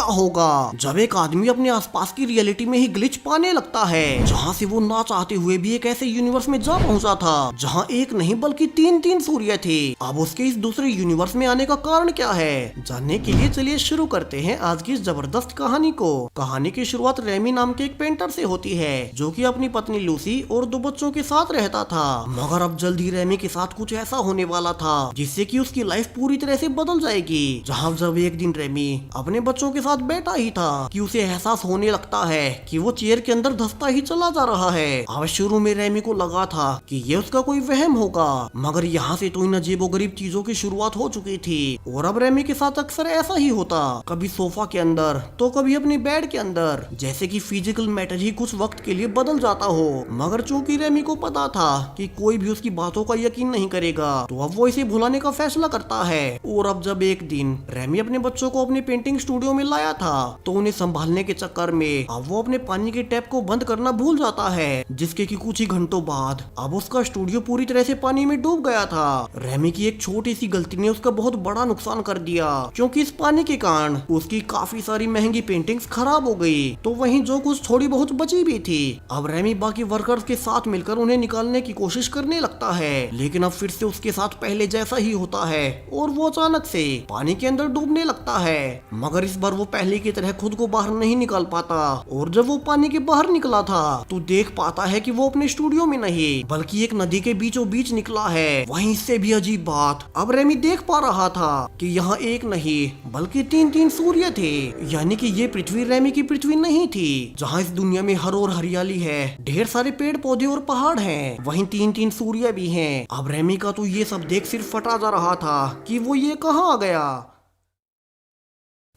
क्या होगा जब एक आदमी अपने आसपास की रियलिटी में ही ग्लिच पाने लगता है, जहाँ से वो ना चाहते हुए भी एक ऐसे यूनिवर्स में जा पहुँचा था जहाँ एक नहीं बल्कि तीन तीन सूर्य थे। अब उसके इस दूसरे यूनिवर्स में आने का कारण क्या है, जानने के लिए चलिए शुरू करते हैं आज की इस जबरदस्त कहानी को। कहानी की शुरुआत रेमी नाम के एक पेंटर से होती है, जो कि अपनी पत्नी लूसी और दो बच्चों के साथ रहता था। मगर अब जल्द ही रेमी के साथ कुछ ऐसा होने वाला था जिससे कि उसकी लाइफ पूरी तरह से बदल जाएगी। जहाँ जब एक दिन रेमी अपने बच्चों के साथ बैठा ही था कि उसे एहसास होने लगता है कि वो चेयर के अंदर धंसता ही चला जा रहा है। अब शुरू में रेमी को लगा था कि ये उसका कोई वहम होगा, मगर यहाँ से तो इन अजीबोगरीब चीजों की शुरुआत हो चुकी थी। और अब रेमी के साथ अक्सर ऐसा ही होता, कभी सोफा के अंदर तो कभी अपने बेड के अंदर, जैसे कि फिजिकल मैटर ही कुछ वक्त के लिए बदल जाता हो। मगर चूंकि रेमी को पता था कि कोई भी उसकी बातों का यकीन नहीं करेगा, तो अब वो इसे भुलाने का फैसला करता है। और अब जब एक दिन रेमी अपने बच्चों को अपने पेंटिंग स्टूडियो में लाया था, तो उन्हें संभालने के चक्कर में अब वो अपने पानी के टैप को बंद करना भूल जाता है, जिसके कि कुछ ही घंटों बाद अब उसका स्टूडियो पूरी तरह से पानी में डूब गया था। रेमी की एक छोटी सी गलती ने उसका बहुत बड़ा नुकसान कर दिया, क्योंकि इस पानी के कारण उसकी काफी सारी महंगी पेंटिंग्स खराब हो गई, तो वहीं जो कुछ थोड़ी बहुत बची भी थी, अब रेमी बाकी वर्कर्स के साथ मिलकर उन्हें निकालने की कोशिश करने लगता है। लेकिन अब फिर से उसके साथ पहले जैसा ही होता है और वो अचानक से पानी के अंदर डूबने लगता है। मगर इस बार वो पहले की तरह खुद को बाहर नहीं निकाल पाता, और जब वो पानी के बाहर निकला था तो देख पाता है कि वो अपने स्टूडियो में नहीं बल्कि एक नदी के बीचों बीच निकला है। वहीं से भी अजीब बात, अब रेमी देख पा रहा था कि यहाँ एक नहीं बल्कि तीन तीन सूर्य थे, यानी कि ये पृथ्वी रेमी की पृथ्वी नहीं थी, जहाँ इस दुनिया में हर और हरियाली है, ढेर सारे पेड़ पौधे और पहाड़ हैं, वहीं तीन तीन सूर्य भी हैं। अब रेमी का तो ये सब देख सिर्फ फटा जा रहा था कि वो ये कहाँ आ गया,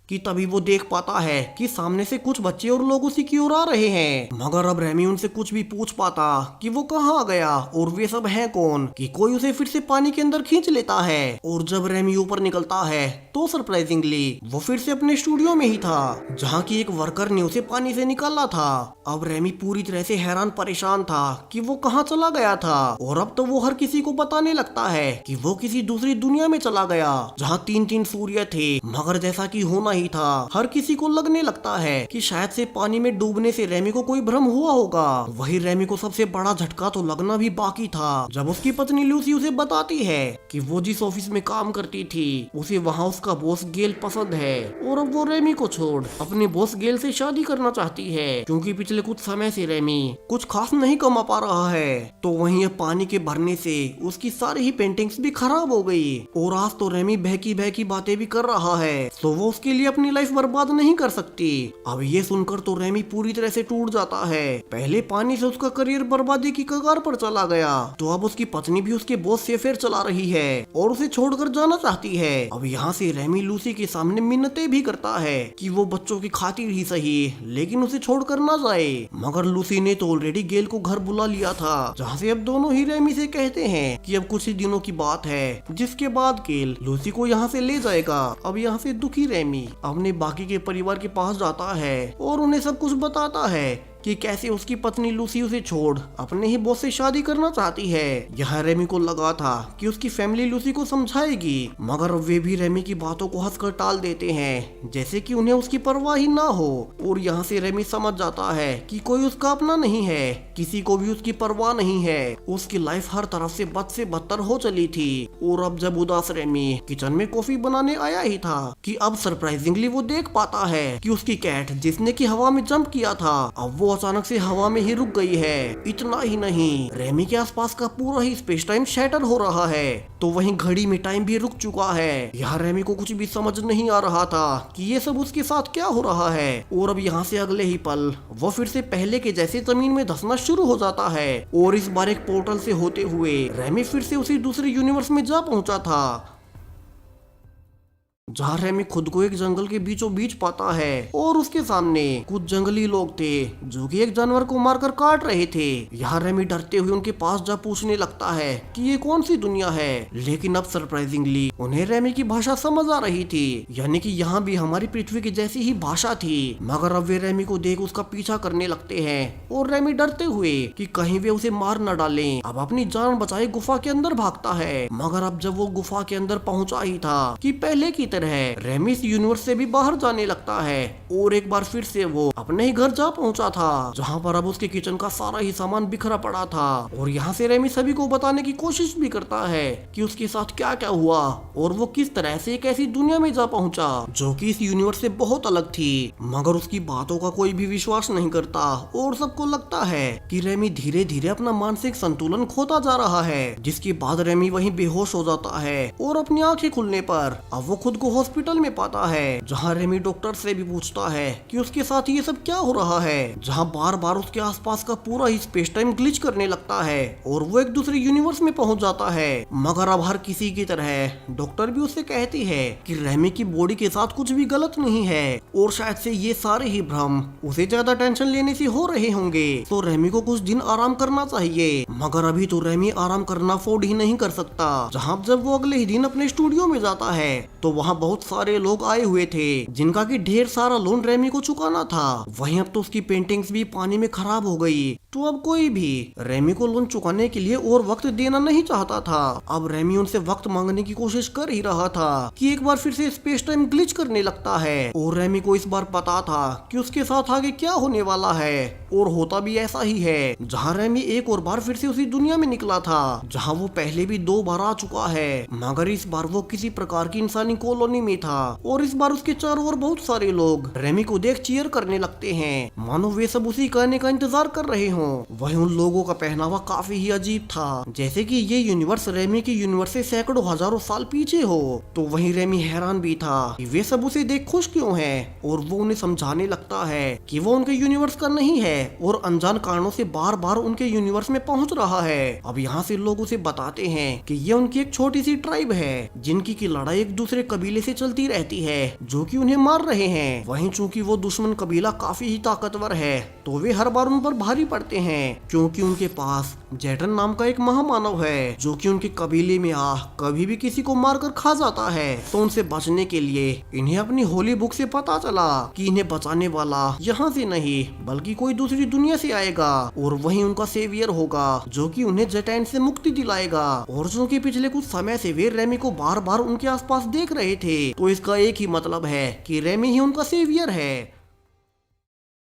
कि तभी वो देख पाता है कि सामने से कुछ बच्चे और लोग उसी की ओर आ रहे हैं। मगर अब रेमी उनसे कुछ भी पूछ पाता कि वो कहाँ आ गया और वे सब हैं कौन, कि कोई उसे फिर से पानी के अंदर खींच लेता है। और जब रेमी ऊपर निकलता है तो सरप्राइजिंगली वो फिर से अपने स्टूडियो में ही था, जहाँ की एक वर्कर ने उसे पानी से निकाला था। अब रेमी पूरी तरह से हैरान परेशान था कि वो कहाँ चला गया था, और अब तो वो हर किसी को बताने लगता है कि वो किसी दूसरी दुनिया में चला गया जहाँ तीन तीन सूर्य थे। मगर जैसा कि होना ही था, हर किसी को लगने लगता है कि शायद से पानी में डूबने से रेमी को कोई भ्रम हुआ होगा। वही रेमी को सबसे बड़ा झटका तो लगना भी बाकी था, जब उसकी पत्नी लूसी उसे बताती है कि वो जिस ऑफिस में काम करती थी उसे वहाँ उसका बॉस गेल पसंद है, और अब वो रेमी को छोड़ अपने बॉस गेल से शादी करना चाहती है, क्योंकि पिछले कुछ समय से रेमी कुछ खास नहीं कमा पा रहा है। तो वहीं अब पानी के भरने से उसकी सारी ही पेंटिंग्स भी खराब हो गई, और आज तो रेमी बहकी बहकी बातें भी कर रहा है, तो वो उसके लिए अपनी लाइफ बर्बाद नहीं कर सकती। अब ये सुनकर तो रेमी पूरी तरह से टूट जाता है। पहले पानी से उसका करियर बर्बादी की कगार पर चला गया, तो अब उसकी पत्नी भी उसके बॉस से अफेयर चला रही है और उसे छोड़कर जाना चाहती है। अब यहाँ से रेमी लूसी के सामने मिन्नतें भी करता है कि वो बच्चों की खातिर ही सही लेकिन उसे छोड़कर ना जाए। मगर लूसी ने तो ऑलरेडी गेल को घर बुला लिया था, जहाँ से अब दोनों ही रेमी से कहते हैं कि अब कुछ ही दिनों की बात है, जिसके बाद गेल लूसी को यहाँ से ले जाएगा। अब यहाँ से दुखी रेमी अपने बाकी के परिवार के पास जाता है और उन्हें सब कुछ बताता है कि कैसे उसकी पत्नी लूसी उसे छोड़ अपने ही बॉस से शादी करना चाहती है। यह रेमी को लगा था कि उसकी फैमिली लूसी को समझाएगी, मगर वे भी रेमी की बातों को हंसकर टाल देते हैं, जैसे कि उन्हें उसकी परवाह ही ना हो। और यहाँ से रेमी समझ जाता है कि कोई उसका अपना नहीं है, किसी को भी उसकी परवाह नहीं है। उसकी लाइफ हर तरफ से बदतर हो चली थी। और अब जब उदास रेमी किचन में कॉफी बनाने आया ही था कि अब सरप्राइजिंगली वो देख पाता है कि उसकी कैट, जिसने की हवा में जंप किया था, अब वो अचानक से हवा में ही रुक गई है। इतना ही नहीं, रेमी के आसपास का पूरा ही स्पेस टाइम शैटर हो रहा है, तो वहीं घड़ी में टाइम भी रुक चुका है। यहाँ रेमी को कुछ भी समझ नहीं आ रहा था कि ये सब उसके साथ क्या हो रहा है। और अब यहाँ से अगले ही पल वो फिर से पहले के जैसे जमीन में धंसना शुरू हो जाता है, और इस बार एक पोर्टल से होते हुए रेमी फिर से उसी दूसरे यूनिवर्स में जा पहुंचा था, जहाँ रेमी खुद को एक जंगल के बीचों बीच पाता है, और उसके सामने कुछ जंगली लोग थे जो कि एक जानवर को मारकर काट रहे थे। यहाँ रेमी डरते हुए उनके पास जा पूछने लगता है कि ये कौन सी दुनिया है, लेकिन अब सरप्राइजिंगली उन्हें रेमी की भाषा समझ आ रही थी, यानी कि यहाँ भी हमारी पृथ्वी की जैसी ही भाषा थी। मगर अब वे रेमी को देख उसका पीछा करने लगते हैं, और रेमी डरते हुए कि कहीं वे उसे मार न डालें, अब अपनी जान बचाए गुफा के अंदर भागता है। मगर अब जब वो गुफा के अंदर पहुंचा ही था कि पहले की तरह है रेमी इस यूनिवर्स से भी बाहर जाने लगता है और एक बार फिर से वो अपने ही घर जा पहुंचा था, जहां पर अब उसके किचन का सारा ही सामान बिखरा पड़ा था। और यहाँ से रेमी सभी को बताने की कोशिश भी करता है कि उसके साथ क्या क्या हुआ और वो किस तरह से एक ऐसी दुनिया में जा पहुंचा जो कि इस यूनिवर्स से बहुत अलग थी। मगर उसकी बातों का कोई भी विश्वास नहीं करता और सबको लगता है कि रेमी धीरे धीरे अपना मानसिक संतुलन खोता जा रहा है। जिसके बाद रेमी वहीं बेहोश हो जाता है और अपनी आंखें खुलने पर अब वो खुद को हॉस्पिटल में पाता है, जहां रेमी डॉक्टर से भी पूछता है कि उसके साथ ये सब क्या हो रहा है, जहां बार बार उसके आसपास का पूरा ही स्पेस टाइम ग्लिच करने लगता है और वो एक दूसरे यूनिवर्स में पहुंच जाता है। मगर अब हर किसी की तरह डॉक्टर भी उससे कहती है कि रेमी की बॉडी के साथ कुछ भी गलत नहीं है और शायद से ये सारे ही भ्रम उसे ज्यादा टेंशन लेने से हो रहे होंगे, तो रेमी को कुछ दिन आराम करना चाहिए। मगर अभी तो रेमी आराम करना अफोर्ड ही नहीं कर सकता। जहां जब वो अगले ही दिन अपने स्टूडियो में जाता है तो वहां बहुत सारे लोग आए हुए थे जिनका की ढेर सारा लोन रेमी को चुकाना था। वहीं अब तो उसकी पेंटिंग्स भी पानी में खराब हो गई, तो अब कोई भी रेमी को लोन चुकाने के लिए और वक्त देना नहीं चाहता था। अब रेमी उनसे वक्त मांगने की कोशिश कर ही रहा था कि एक बार फिर से स्पेस टाइम ग्लिच करने लगता है और रेमी को इस बार पता था कि उसके साथ आगे क्या होने वाला है और होता भी ऐसा ही है। जहां रेमी एक और बार फिर से उसी दुनिया में निकला था जहां वो पहले भी 2 बार आ चुका है, मगर इस बार वो किसी प्रकार की इंसानी कॉलोनी में था और इस बार उसके चारों ओर बहुत सारे लोग रेमी को देख चीयर करने लगते हैं, मानो वे सब उसी कहने का इंतजार कर रहे हों। वहीं उन लोगों का पहनावा काफी ही अजीब था, जैसे कि ये यूनिवर्स रेमी के यूनिवर्स से सैकड़ों हजारों साल पीछे हो। तो वहीं रेमी हैरान भी था कि वे सब उसे देख खुश क्यों हैं और वो उन्हें समझाने लगता है कि वो उनके यूनिवर्स का नहीं है और अनजान कारणों से बार बार उनके यूनिवर्स में पहुंच रहा है। अब यहाँ से लोग उसे बताते हैं कि ये उनकी एक छोटी सी ट्राइब है जिनकी की लड़ाई एक दूसरे कबीले से चलती रहती है जो कि उन्हें मार रहे हैं। वहीं चूंकि वो दुश्मन कबीला काफी ही ताकतवर है तो वे हर बार उन पर भारी पड़ते हैं, क्योंकि उनके पास जेटन नाम का एक महामानव है जो कि उनके कबीले में कभी भी किसी को मारकर खा जाता है। तो उनसे बचने के लिए इन्हें अपनी होली बुक से पता चला कि इन्हें बचाने वाला यहाँ से नहीं बल्कि कोई दूसरी दुनिया से आएगा और वही उनका सेवियर होगा जो कि उन्हें जेटैन से मुक्ति दिलाएगा। और जो कि पिछले कुछ समय से वे रेमी को बार बार उनके आसपास देख रहे थे, तो इसका एक ही मतलब है कि रेमी ही उनका सेवियर है।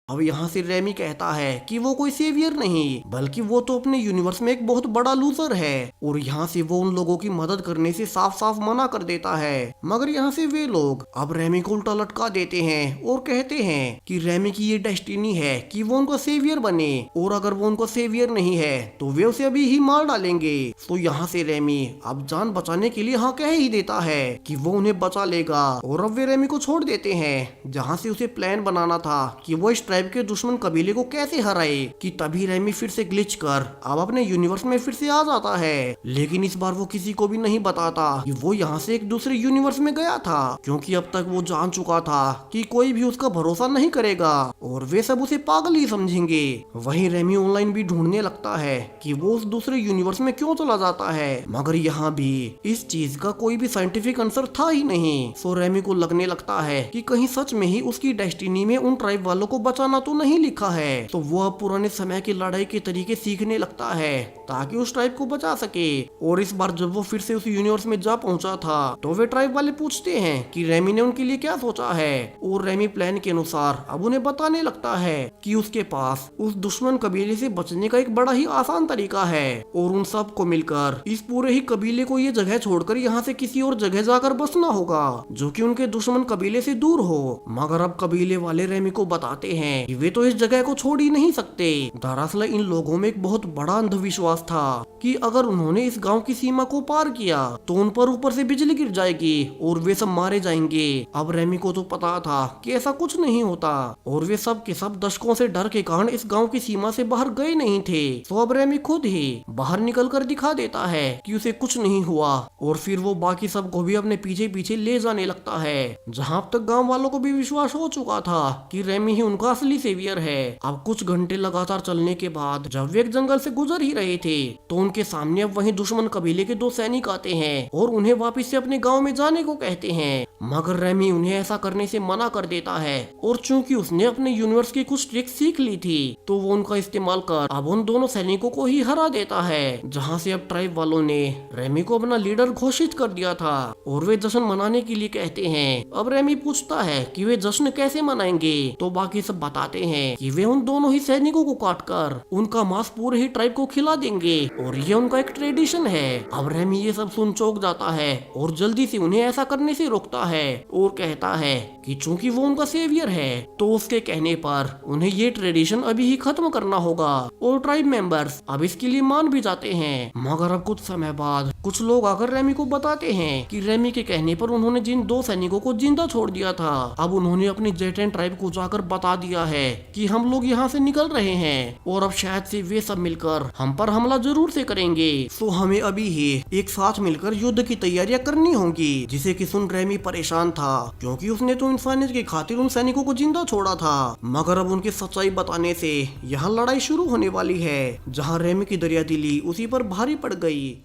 अब यहाँ से रेमी कहता है कि वो कोई सेवियर नहीं बल्कि वो तो अपने यूनिवर्स में एक बहुत बड़ा लूजर है और यहाँ से वो उन लोगों की मदद करने से साफ साफ मना कर देता है। मगर यहाँ से वे लोग अब रेमी को उल्टा लटका देते हैं और कहते हैं कि रेमी की ये डेस्टिनी है कि वो उनका सेवियर बने और अगर वो उनका सेवियर नहीं है तो वे उसे अभी ही मार डालेंगे। तो यहाँ से रेमी अब जान बचाने के लिए हाँ कह ही देता है कि वो उन्हें बचा लेगा और अब वे रेमी को छोड़ देते हैं, जहाँ से उसे प्लान बनाना था कि वो इस ट्राइब के दुश्मन कबीले को कैसे हराए। कि तभी रेमी फिर से ग्लिच कर अब अपने यूनिवर्स में फिर से आ जाता है, लेकिन इस बार वो किसी को भी नहीं बताता कि वो यहाँ से एक दूसरे यूनिवर्स में गया था, क्योंकि अब तक वो जान चुका था कि कोई भी उसका भरोसा नहीं करेगा और वे सब उसे पागल ही समझेंगे। वहीं रेमी ऑनलाइन भी ढूंढने लगता है कि वो उस दूसरे यूनिवर्स में क्यों चला जाता है, मगर यहाँ भी इस चीज का कोई भी साइंटिफिक आंसर था ही नहीं। सो रेमी को लगने लगता है कि कहीं सच में ही उसकी डेस्टिनी में उन ट्राइब वालों को बचाना तो नहीं लिखा है। तो वो अब पुराने समय की लड़ाई के तरीके सीखने लगता है ताकि उस ट्राइब को बचा सके। और इस बार जब वो फिर से उस यूनिवर्स में जा पहुंचा था तो वे ट्राइब वाले पूछते हैं कि रेमी ने उनके लिए क्या सोचा है और रेमी प्लान के अनुसार अब उन्हें बताने लगता है कि उसके पास उस दुश्मन कबीले से बचने का एक बड़ा ही आसान तरीका है और उन सब को मिलकर इस पूरे ही कबीले को ये जगह छोड़कर यहाँ से किसी और जगह जाकर बसना होगा जो कि उनके दुश्मन कबीले से दूर हो। मगर अब कबीले वाले रेमी को बताते हैं कि वे तो इस जगह को छोड़ ही नहीं सकते। दरअसल इन लोगों में एक बहुत बड़ा अंधविश्वास था कि अगर उन्होंने इस गांव की सीमा को पार किया तो उन पर ऊपर से बिजली गिर जाएगी और वे सब मारे जाएंगे। अब रेमी को तो पता था कि ऐसा कुछ नहीं होता और वे सब के सब दशकों से डर के कारण इस गांव की सीमा से बाहर गए नहीं थे। तो अब रेमी खुद ही बाहर निकल कर दिखा देता है कि उसे कुछ नहीं हुआ और फिर वो बाकी सब को भी अपने पीछे पीछे ले जाने लगता है, जहाँ अब तक गाँव वालों को भी विश्वास हो चुका था कि रेमी ही उनका असली सेवियर है। अब कुछ घंटे लगातार चलने के बाद जब वे एक जंगल से गुजर ही रहे थे तो उनके सामने अब वहीं दुश्मन कबीले के 2 सैनिक आते हैं और उन्हें वापस से अपने गांव में जाने को कहते हैं। मगर रेमी उन्हें ऐसा करने से मना कर देता है और चूंकि उसने अपने यूनिवर्स की कुछ ट्रिक सीख ली थी तो वो उनका इस्तेमाल कर अब उन दोनों सैनिकों को ही हरा देता है, जहाँ से अब ट्राइब वालों ने रेमी को अपना लीडर घोषित कर दिया था और वे जश्न मनाने के लिए कहते हैं। अब रेमी पूछता है कि वे जश्न कैसे मनाएंगे, तो बाकी सब बताते हैं कि वे उन दोनों ही सैनिकों को काटकर उनका मांस पूरे ही ट्राइब को खिला देंगे और ये उनका एक ट्रेडिशन है। अब रेमी ये सब सुन चौंक जाता है और जल्दी से उन्हें ऐसा करने से रोकता है और कहता है कि चूंकि वो उनका सेवियर है तो उसके कहने पर उन्हें ये ट्रेडिशन अभी ही खत्म करना होगा और ट्राइब मेंबर्स अब इसके लिए मान भी जाते हैं। मगर अब कुछ समय बाद कुछ लोग आकर रेमी को बताते हैं कि रेमी के कहने पर उन्होंने जिन दो सैनिकों को जिंदा छोड़ दिया था अब उन्होंने अपनी जेटेन ट्राइब को जाकर बता दिया है कि हम लोग यहाँ से निकल रहे हैं और अब शायद से वे सब मिलकर हम पर हमला जरूर से करेंगे। तो हमें अभी ही एक साथ मिलकर युद्ध की तैयारियां करनी होंगी, जिसे कि सुन रेमी परेशान था क्योंकि उसने तो इंसानियत की खातिर उन सैनिकों को जिंदा छोड़ा था। मगर अब उनकी सच्चाई बताने से यहाँ लड़ाई शुरू होने वाली है, जहाँ रेमी की दरियादिली उसी पर भारी पड़ गई।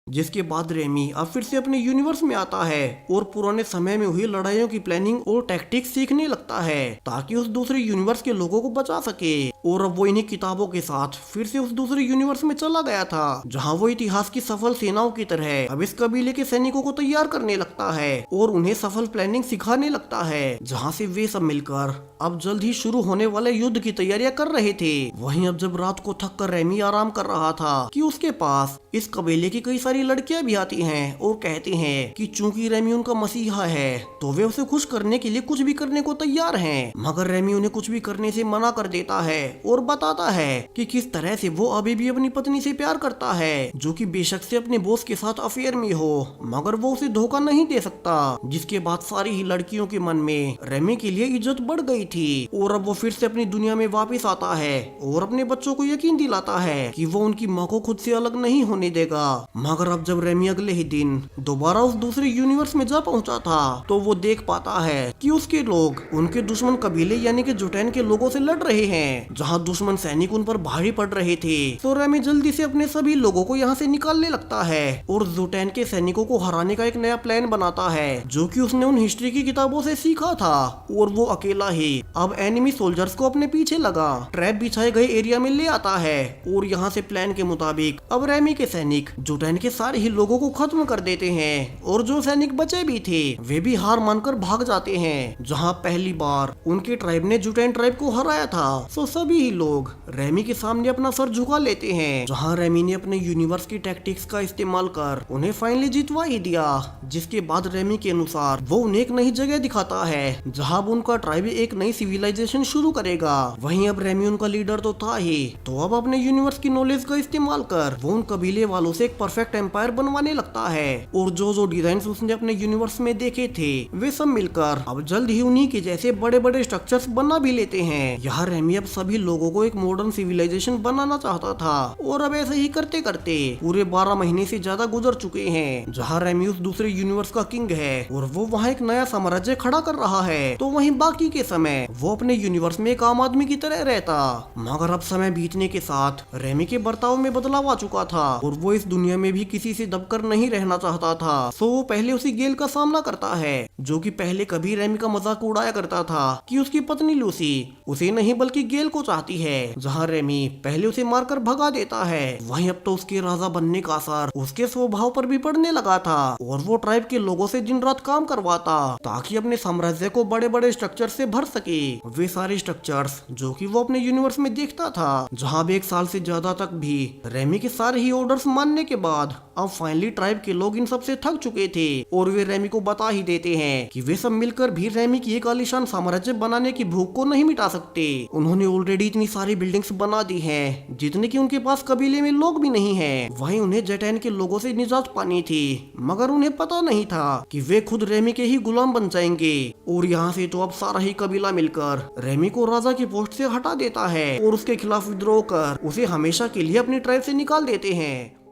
जिसके बाद रेमी अब फिर से अपने यूनिवर्स में आता है और पुराने समय में हुई लड़ाइयों की प्लानिंग और टैक्टिक्स सीखने लगता है ताकि उस दूसरे यूनिवर्स के लोगों को बचा सके। और अब वो इन्हीं किताबों के साथ फिर से उस दूसरे यूनिवर्स में चला गया था, जहाँ वो इतिहास की सफल सेनाओं की तरह अब इस कबीले के सैनिकों को तैयार करने लगता है और उन्हें सफल प्लानिंग सिखाने लगता है, जहाँ से वे सब मिलकर अब जल्द ही शुरू होने वाले युद्ध की तैयारियां कर रहे थे। वहीं अब जब रात को थक कर रेमी आराम कर रहा था कि उसके पास इस कबीले की कई सारी लड़कियां भी आती हैं और कहती हैं कि चूंकि रेमी उनका मसीहा है तो वे उसे खुश करने के लिए कुछ भी करने को तैयार हैं। मगर रेमी उन्हें कुछ भी करने से मना कर देता है और बताता है कि किस तरह से वो अभी भी अपनी पत्नी से प्यार करता है, जो कि बेशक से अपने बॉस के साथ अफेयर में हो मगर वो उसे धोखा नहीं दे सकता। जिसके बाद सारी ही लड़कियों के मन में रेमी के लिए इज्जत बढ़ गई थी और अब वो फिर से अपनी दुनिया में वापस आता है और अपने बच्चों को यकीन दिलाता है कि वो उनकी माँ को खुद से अलग नहीं होने देगा। मगर अब जब रेमी अगले ही दिन दोबारा उस दूसरे यूनिवर्स में जा पहुंचा था तो वो देख पाता है कि उसके लोग उनके दुश्मन कबीले यानी कि जुटैन के लोगों से लड़ रहे हैं, जहां दुश्मन सैनिक उन पर भारी पड़ रहे थे। तो रेमी जल्दी से अपने सभी लोगों को यहाँ से निकालने लगता है और जुटैन के सैनिकों को हराने का एक नया प्लान बनाता है, जो कि उसने उन हिस्ट्री की किताबों से सीखा था। और वो अकेला ही अब एनिमी सोल्जर्स को अपने पीछे लगा ट्रैप बिछाए गए एरिया में ले आता है और यहाँ से प्लान के मुताबिक अब रेमी के सैनिक जुटैन के सारे ही लोगों को खत्म कर देते हैं और जो सैनिक बचे भी थे वे भी हार मानकर भाग जाते हैं, जहाँ पहली बार उनके ट्राइब ने जुटैन ट्राइब को हराया था। तो सभी ही लोग रेमी के सामने अपना सर झुका लेते हैं, जहाँ रेमी ने अपने यूनिवर्स की टैक्टिक्स का इस्तेमाल कर उन्हें फाइनली जितवा ही दिया। जिसके बाद रेमी के अनुसार वो उन्हें एक नई जगह दिखाता है जहाँ उनका ट्राइब एक नई सिविलाइजेशन शुरू करेगा। वहीं अब रेमी उनका लीडर तो था ही, तो अब अपने यूनिवर्स की नॉलेज का इस्तेमाल कर वो उन कबीले वालों से एक परफेक्ट एम्पायर बनवाने लगता है और जो डिजाइन उसने अपने यूनिवर्स में देखे थे वे सब मिलकर अब जल्द ही उन्हीं के जैसे बड़े बड़े स्ट्रक्चर्स बना भी लेते हैं। यहाँ रेमी अब सभी लोगों को एक मॉडर्न सिविलाइजेशन बनाना चाहता था और अब ऐसे ही करते करते पूरे 12 महीने से ज्यादा गुजर चुके हैं, जहाँ रेमी उस दूसरे यूनिवर्स का किंग है और वो वहाँ एक नया साम्राज्य खड़ा कर रहा है। तो वहीं बाकी के समय वो अपने यूनिवर्स में एक आम आदमी की तरह रहता। मगर अब समय बीतने के साथ रेमी के बर्ताव में बदलाव आ चुका था और वो इस दुनिया में भी किसी से दबकर नहीं रहना चाहता था। तो वो पहले उसी गेल का सामना करता है, जो कि पहले कभी रेमी का मजाक उड़ाया करता था कि उसकी पत्नी लूसी उसे नहीं बल्कि गेल को चाहती है, जहाँ रेमी पहले उसे मारकर भगा देता है। वहीं अब तो उसके राजा बनने का असर उसके स्वभाव पर भी पड़ने लगा था और वो ट्राइब के लोगों से दिन रात काम करवाता ताकि अपने साम्राज्य को बड़े बड़े स्ट्रक्चर से भर सके। वे सारे स्ट्रक्चर्स जो कि वो अपने यूनिवर्स में देखता था, जहाँ भी 1 साल से ज्यादा तक भी रेमी के सारे ही ऑर्डर्स मानने के बाद अब फाइनली ट्राइब के लोग इन सब से थक चुके थे और वे रेमी को बता ही देते हैं कि वे सब मिलकर भी रेमी की एक आलीशान साम्राज्य बनाने की भूख को नहीं मिटा सकते। उन्होंने ऑलरेडी इतनी सारी बिल्डिंग्स बना दी हैं जितने कि उनके पास कबीले में लोग भी नहीं हैं। वहीं उन्हें जेटैन के लोगों से निजात पानी थी, मगर उन्हें पता नहीं था कि वे खुद रेमी के ही गुलाम बन जाएंगे। और यहाँ से तो अब सारा ही कबीला मिलकर रेमी को राजा की पोस्ट से हटा देता है और उसके खिलाफ विद्रोह कर उसे हमेशा के लिए अपनी ट्राइब से निकाल देते हैं।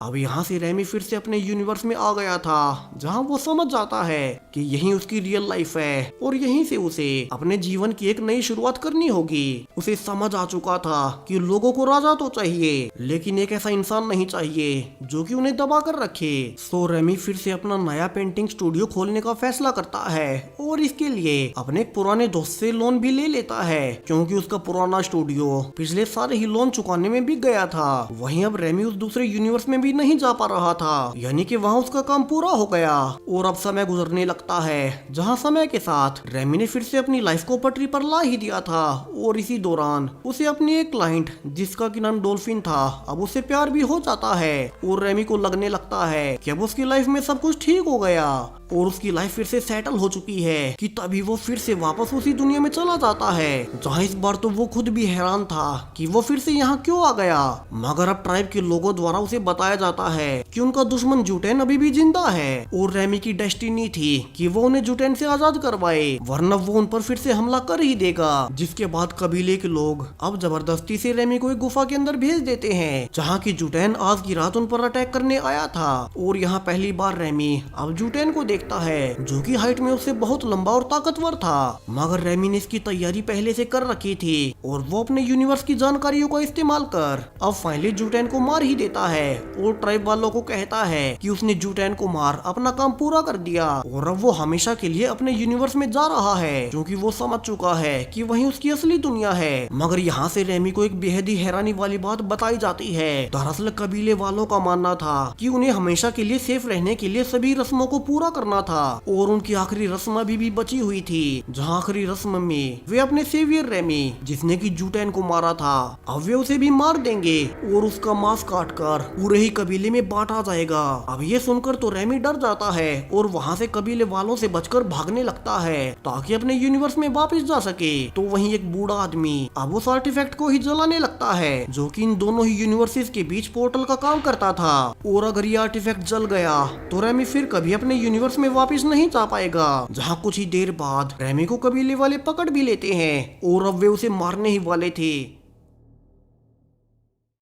अब यहाँ से रेमी फिर से अपने यूनिवर्स में आ गया था, जहाँ वो समझ जाता है कि यही उसकी रियल लाइफ है और यहीं से उसे अपने जीवन की एक नई शुरुआत करनी होगी। उसे समझ आ चुका था कि लोगों को राजा तो चाहिए, लेकिन एक ऐसा इंसान नहीं चाहिए जो कि उन्हें दबा कर रखे। सो रेमी फिर से अपना नया पेंटिंग स्टूडियो खोलने का फैसला करता है और इसके लिए अपने एक पुराने दोस्त से लोन भी ले लेता है, क्योंकि उसका पुराना स्टूडियो पिछले सारे ही लोन चुकाने में बिक गया था। वहीं अब रेमी उस दूसरे यूनिवर्स में भी नहीं जा पा रहा था, यानी कि वहाँ उसका काम पूरा हो गया और अब समय गुजरने लगता है, जहाँ समय के साथ रेमी ने फिर से अपनी लाइफ को पटरी पर ला ही दिया था। और इसी दौरान उसे अपनी एक क्लाइंट जिसका की नाम डॉल्फिन था, अब उससे प्यार भी हो जाता है और रेमी को लगने लगता है कि अब उसकी लाइफ में सब कुछ ठीक हो गया और उसकी लाइफ फिर से सेटल हो चुकी है कि तभी वो फिर से वापस उसी दुनिया में चला जाता है, जहाँ इस बार तो वो खुद भी हैरान था कि वो फिर से यहाँ क्यों आ गया। मगर अब ट्राइब के लोगों द्वारा उसे बताया जाता है कि उनका दुश्मन जुटेन अभी भी जिंदा है और रेमी की डेस्टिनी थी कि वो उन्हें जुटेन से आजाद करवाए, वरना वो उन पर फिर से हमला कर ही देगा। जिसके बाद कबीले के लोग अब जबरदस्ती से रेमी को एक गुफा के अंदर भेज देते हैं, जहाँ की जुटेन आज की रात उन पर अटैक करने आया था। और यहाँ पहली बार रेमी अब जुटेन को देखता है, जो कि हाइट में उससे बहुत लंबा और ताकतवर था। मगर रेमी ने इसकी तैयारी पहले से कर रखी थी और वो अपने यूनिवर्स की जानकारियों का इस्तेमाल कर अब फाइनली जुटेन को मार ही देता है और ट्राइब वालों को कहता है कि उसने जुटेन को मार अपना काम पूरा कर दिया और अब वो हमेशा के लिए अपने यूनिवर्स में जा रहा है, क्योंकि वो समझ चुका है कि वही उसकी असली दुनिया है। मगर यहाँ से रेमी को एक बेहद ही हैरानी वाली बात बताई जाती है। दरअसल कबीले वालों का मानना था कि उन्हें हमेशा के लिए सेफ रहने के लिए सभी रस्मों को पूरा करना था और उनकी आखिरी रस्म अभी भी बची हुई थी, जहाँ आखिरी रस्म में वे अपने सेवियर रेमी जिसने की जुटेन को मारा था, अब वे उसे भी मार देंगे और उसका मांस काटकर पूरे ही कबीले में बांटा जाएगा। अब ये सुनकर तो रेमी डर जाता है और वहाँ से कबीले वालों से बचकर भागने लगता है ताकि अपने यूनिवर्स में वापस जा सके। तो वहीं एक बूढ़ा आदमी अब उस आर्टिफैक्ट को ही जलाने लगता है, जो कि इन दोनों ही यूनिवर्सेस के बीच पोर्टल का काम करता था। और अगर ये आर्टिफैक्ट जल गया तो रेमी फिर कभी अपने यूनिवर्स में वापस नहीं जा पाएगा। जहाँ कुछ ही देर बाद रेमी को कबीले वाले पकड़ भी लेते हैं और अब वे उसे मारने ही वाले थे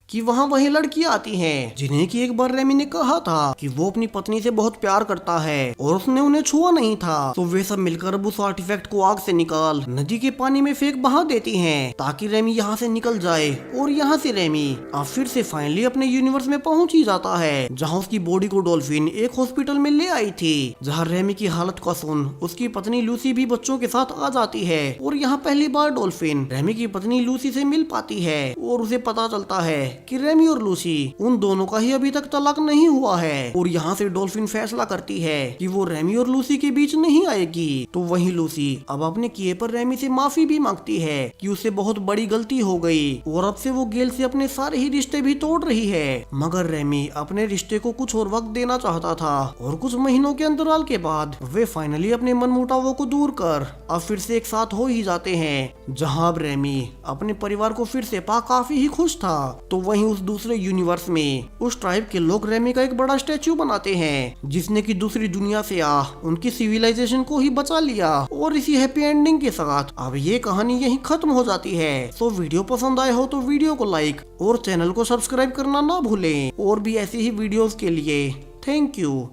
कि वहाँ वही लड़कियां आती हैं जिन्हें कि एक बार रेमी ने कहा था कि वो अपनी पत्नी से बहुत प्यार करता है और उसने उन्हें छुआ नहीं था। तो वे सब मिलकर अब उस आर्टिफैक्ट को आग से निकाल नदी के पानी में फेंक बहा देती हैं ताकि रेमी यहाँ से निकल जाए। और यहाँ से रेमी अब फिर से फाइनली अपने यूनिवर्स में पहुंच ही जाता है, जहाँ उसकी बॉडी को डॉल्फिन एक हॉस्पिटल में ले आई थी, जहाँ रेमी की हालत का सुन उसकी पत्नी लूसी भी बच्चों के साथ आ जाती है। और यहाँ पहली बार डॉल्फिन रेमी की पत्नी लूसी से मिल पाती है और उसे पता चलता है कि रेमी और लूसी उन दोनों का ही अभी तक तलाक नहीं हुआ है। और यहाँ से डॉल्फिन फैसला करती है कि वो रेमी और लूसी के बीच नहीं आएगी। तो वहीं लूसी अब अपने किए पर रेमी से माफी भी मांगती है कि उससे बहुत बड़ी गलती हो गई और अब से वो गेल से अपने सारे ही रिश्ते भी तोड़ रही है। मगर रेमी अपने रिश्ते को कुछ और वक्त देना चाहता था और कुछ महीनों के अंतराल के बाद वे फाइनली अपने मनमुटावों को दूर कर अब फिर से एक साथ हो ही जाते हैं, जहाँ अब रेमी अपने परिवार को फिर से पा काफी ही खुश था। तो वहीं उस दूसरे यूनिवर्स में उस ट्राइब के लोग रेमी का एक बड़ा स्टैचू बनाते हैं, जिसने की दूसरी दुनिया से आ उनकी सिविलाइजेशन को ही बचा लिया। और इसी हैप्पी एंडिंग के साथ अब ये कहानी यहीं खत्म हो जाती है। तो वीडियो पसंद आए हो तो वीडियो को लाइक और चैनल को सब्सक्राइब करना ना भूलें। और भी ऐसी ही वीडियोस के लिए थैंक यू।